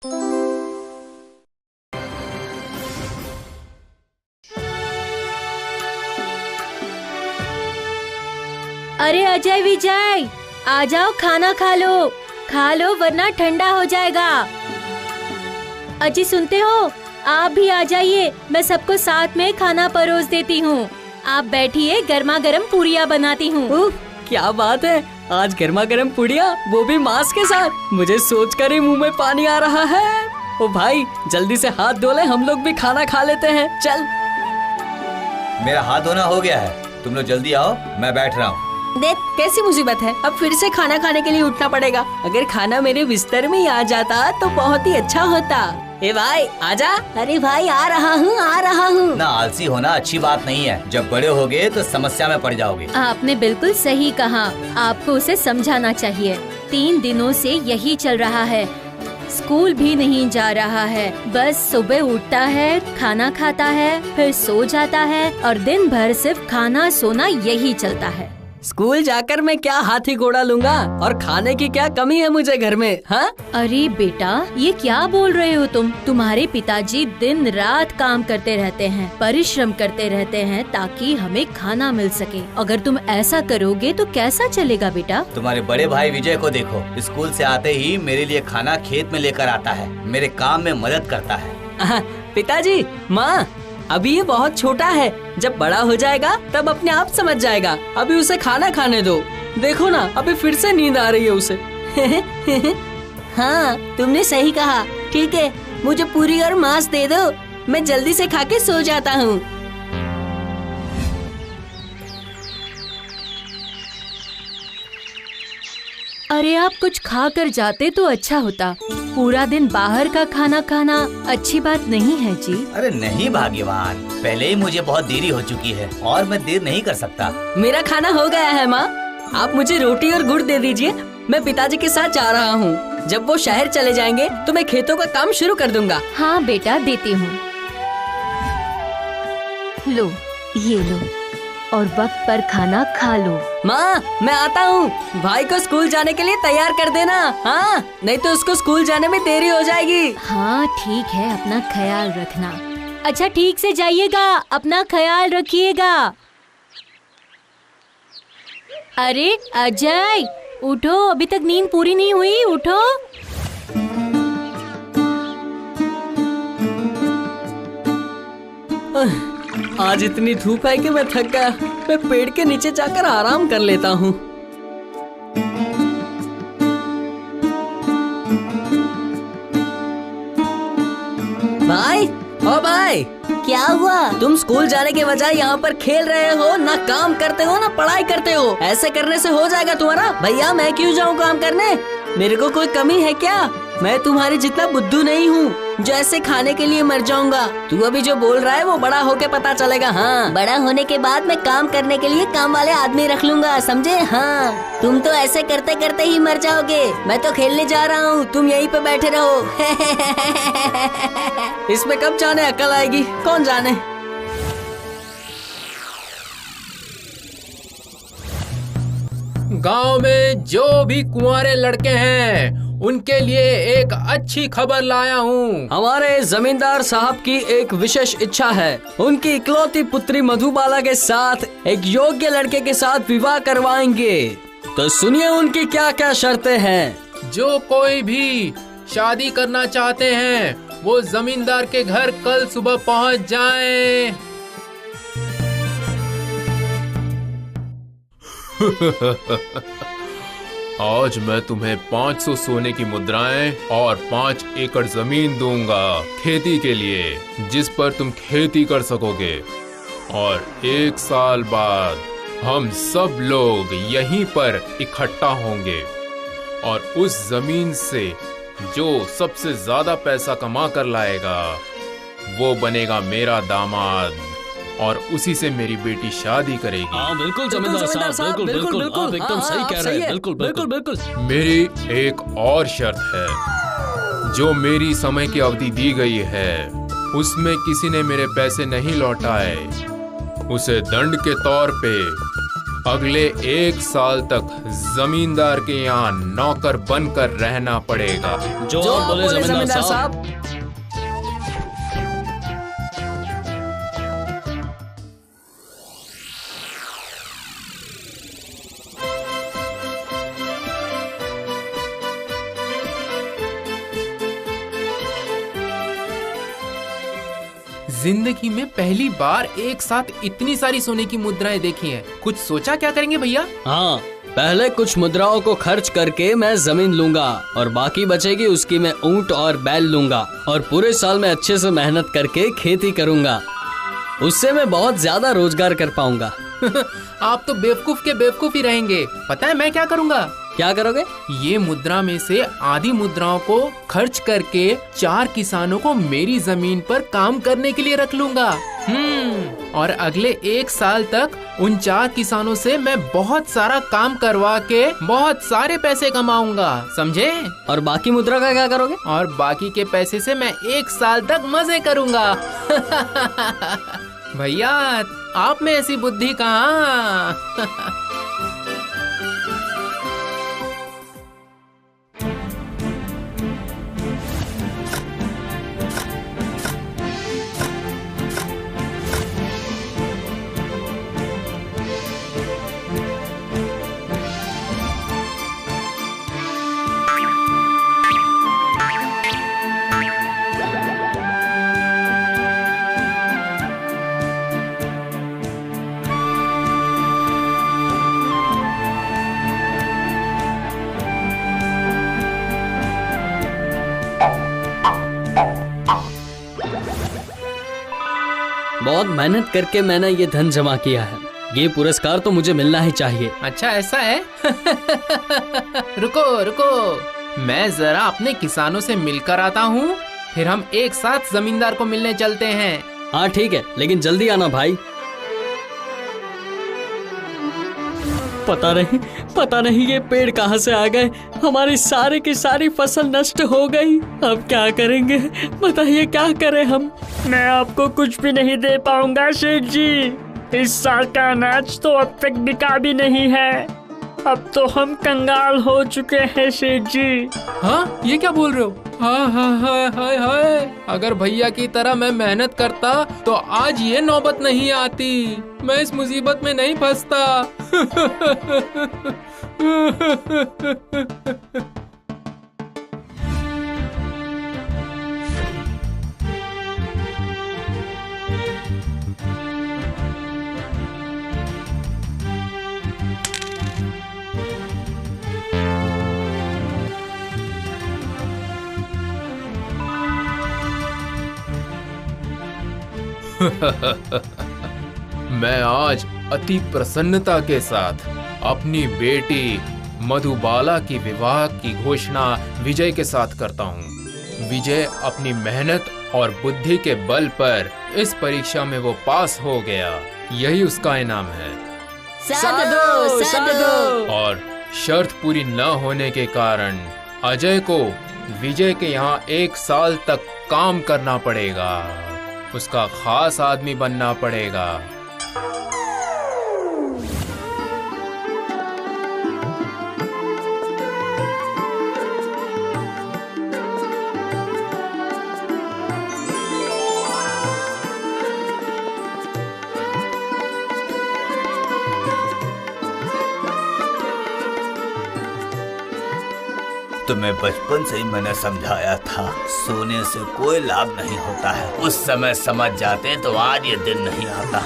अरे अजय विजय, आ जाओ, खाना खा लो वरना ठंडा हो जाएगा। अजी सुनते हो, आप भी आ जाइए, मैं सबको साथ में खाना परोस देती हूँ। आप बैठिए, गर्मा गर्म पूरियाँ बनाती हूँ। क्या बात है, आज गर्मा गर्म पूड़िया, वो भी मांस के साथ। मुझे सोचकर ही मुंह में पानी आ रहा है। ओ भाई, जल्दी से हाथ धो ले, हम लोग भी खाना खा लेते हैं। चल। मेरा हाथ धोना हो गया है, तुम लोग जल्दी आओ, मैं बैठ रहा हूँ। देख कैसी मुसीबत है, अब फिर से खाना खाने के लिए उठना पड़ेगा। अगर खाना मेरे बिस्तर में ही आ जाता तो बहुत ही अच्छा होता। ए भाई आजा। अरे भाई आ रहा हूँ। ना आलसी होना अच्छी बात नहीं है, जब बड़े होगे तो समस्या में पड़ जाओगे। आपने बिल्कुल सही कहा, आपको उसे समझाना चाहिए। 3 दिनों से यही चल रहा है, स्कूल भी नहीं जा रहा है, बस सुबह उठता है, खाना खाता है, फिर सो जाता है और दिन भर सिर्फ खाना सोना यही चलता है। स्कूल जाकर मैं क्या हाथी घोड़ा लूंगा, और खाने की क्या कमी है मुझे घर में? हाँ? अरे बेटा, ये क्या बोल रहे हो तुम? तुम्हारे पिताजी दिन रात काम करते रहते हैं, परिश्रम करते रहते हैं ताकि हमें खाना मिल सके। अगर तुम ऐसा करोगे तो कैसा चलेगा बेटा? तुम्हारे बड़े भाई विजय को देखो, स्कूल से आते ही मेरे लिए खाना खेत में लेकर आता है, मेरे काम में मदद करता है। पिताजी, माँ, अभी ये बहुत छोटा है, जब बड़ा हो जाएगा तब अपने आप समझ जाएगा। अभी उसे खाना खाने दो। देखो ना, अभी फिर से नींद आ रही है उसे। हाँ, तुमने सही कहा। ठीक है, मुझे पूरी और मांस दे दो, मैं जल्दी से खा के सो जाता हूँ। अरे आप कुछ खा कर जाते तो अच्छा होता। पूरा दिन बाहर का खाना खाना अच्छी बात नहीं है जी। अरे नहीं भाग्यवान, पहले ही मुझे बहुत देरी हो चुकी है और मैं देर नहीं कर सकता। मेरा खाना हो गया है माँ, आप मुझे रोटी और गुड़ दे दीजिए। मैं पिताजी के साथ जा रहा हूँ, जब वो शहर चले जाएंगे तो मैं खेतों का काम शुरू कर दूंगा। हाँ बेटा, देती हूँ। लो, ये लो, और वक्त पर खाना खा लो। माँ, मैं आता हूँ। भाई को स्कूल जाने के लिए तैयार कर देना। हाँ, नहीं तो उसको स्कूल जाने में देरी हो जाएगी। हाँ ठीक है, अपना ख्याल रखना। अच्छा, ठीक से जाइएगा, अपना ख्याल रखिएगा। अरे अजय, उठो, अभी तक नींद पूरी नहीं हुई, उठो। आज इतनी धूप है कि मैं थक गया। मैं पेड़ के नीचे जाकर आराम कर लेता हूँ। भाई, ओ भाई, क्या हुआ? तुम स्कूल जाने के बजाय यहाँ पर खेल रहे हो, ना काम करते हो ना पढ़ाई करते हो। ऐसे करने से हो जाएगा तुम्हारा? भैया, मैं क्यों जाऊँ काम करने? मेरे को कोई कमी है क्या? मैं तुम्हारे जितना बुद्धू नहीं हूँ जो ऐसे खाने के लिए मर जाऊंगा। तू अभी जो बोल रहा है वो बड़ा होके पता चलेगा। हाँ, बड़ा होने के बाद मैं काम करने के लिए काम वाले आदमी रख लूंगा, समझे? हाँ, तुम तो ऐसे करते करते ही मर जाओगे। मैं तो खेलने जा रहा हूँ, तुम यहीं पे बैठे रहो। इसमें कब जाने अकल आएगी, कौन जाने। गांव में जो भी कुंवारे लड़के हैं उनके लिए एक अच्छी खबर लाया हूँ। हमारे जमींदार साहब की एक विशेष इच्छा है। उनकी इकलौती पुत्री मधुबाला के साथ एक योग्य लड़के के साथ विवाह करवाएंगे। तो सुनिए उनकी क्या क्या शर्तें हैं। जो कोई भी शादी करना चाहते हैं वो जमींदार के घर कल सुबह पहुँच जाएं। आज मैं तुम्हें 500 सोने की मुद्राएं और 5 एकड़ जमीन दूंगा खेती के लिए, जिस पर तुम खेती कर सकोगे। और 1 साल बाद हम सब लोग यहीं पर इकट्ठा होंगे और उस जमीन से जो सबसे ज्यादा पैसा कमा कर लाएगा वो बनेगा मेरा दामाद और उसी से मेरी बेटी शादी करेगी। हाँ बिल्कुल जमींदार साहब, बिल्कुल आप एकदम सही कह रहे हैं। बिल्कुल। मेरी एक और शर्त है, जो मेरी समय की अवधि दी गई है उसमें किसी ने मेरे पैसे नहीं लौटाए, उसे दंड के तौर पे अगले 1 साल तक जमींदार के यहाँ नौकर बनकर रहना पड़ेगा। जो आप बोले जमींदार साहब। जिंदगी में पहली बार एक साथ इतनी सारी सोने की मुद्राएं देखी हैं। कुछ सोचा क्या करेंगे भैया? हाँ, पहले कुछ मुद्राओं को खर्च करके मैं जमीन लूंगा और बाकी बचेगी उसकी मैं ऊंट और बैल लूंगा और पूरे साल में अच्छे से मेहनत करके खेती करूंगा। उससे मैं बहुत ज्यादा रोजगार कर पाऊंगा। आप तो बेवकूफ के बेवकूफ ही रहेंगे। पता है मैं क्या करूंगा? क्या करोगे? ये मुद्रा में से आधी मुद्राओं को खर्च करके 4 किसानों को मेरी जमीन पर काम करने के लिए रख लूंगा। और अगले 1 साल तक उन 4 किसानों से मैं बहुत सारा काम करवा के बहुत सारे पैसे कमाऊंगा, समझे? और बाकी मुद्रा का क्या करोगे? और बाकी के पैसे से मैं 1 साल तक मजे करूंगा। भैया आप में ऐसी बुद्धि कहाँ? बहुत मेहनत करके मैंने ये धन जमा किया है। ये पुरस्कार तो मुझे मिलना ही चाहिए। अच्छा ऐसा है? रुको रुको, मैं जरा अपने किसानों से मिलकर आता हूँ, फिर हम एक साथ जमींदार को मिलने चलते हैं। हाँ ठीक है, लेकिन जल्दी आना भाई। पता नहीं ये पेड़ कहाँ से आ गए। हमारी सारी की सारी फसल नष्ट हो गई। अब क्या करेंगे? बताइए क्या करें हम? मैं आपको कुछ भी नहीं दे पाऊंगा सेठ जी। इस साल का अनाज तो अब तक बिका भी नहीं है। अब तो हम कंगाल हो चुके हैं सेठ जी। हाँ, ये क्या बोल रहे हो? हाँ हाँ हाँ हाय हाय, अगर भैया की तरह मैं मेहनत करता तो आज ये नौबत नहीं आती। मैं इस मुसीबत में नहीं फंसता। मैं आज अति प्रसन्नता के साथ अपनी बेटी मधुबाला की विवाह की घोषणा विजय के साथ करता हूँ। विजय अपनी मेहनत और बुद्धि के बल पर इस परीक्षा में वो पास हो गया, यही उसका इनाम है। साधु साधु। और शर्त पूरी न होने के कारण अजय को विजय के यहाँ 1 साल तक काम करना पड़ेगा, उसका खास आदमी बनना पड़ेगा। तुम्हें बचपन से ही मैंने समझाया था, सोने से कोई लाभ नहीं होता है। उस समय समझ जाते तो आज ये दिन नहीं आता।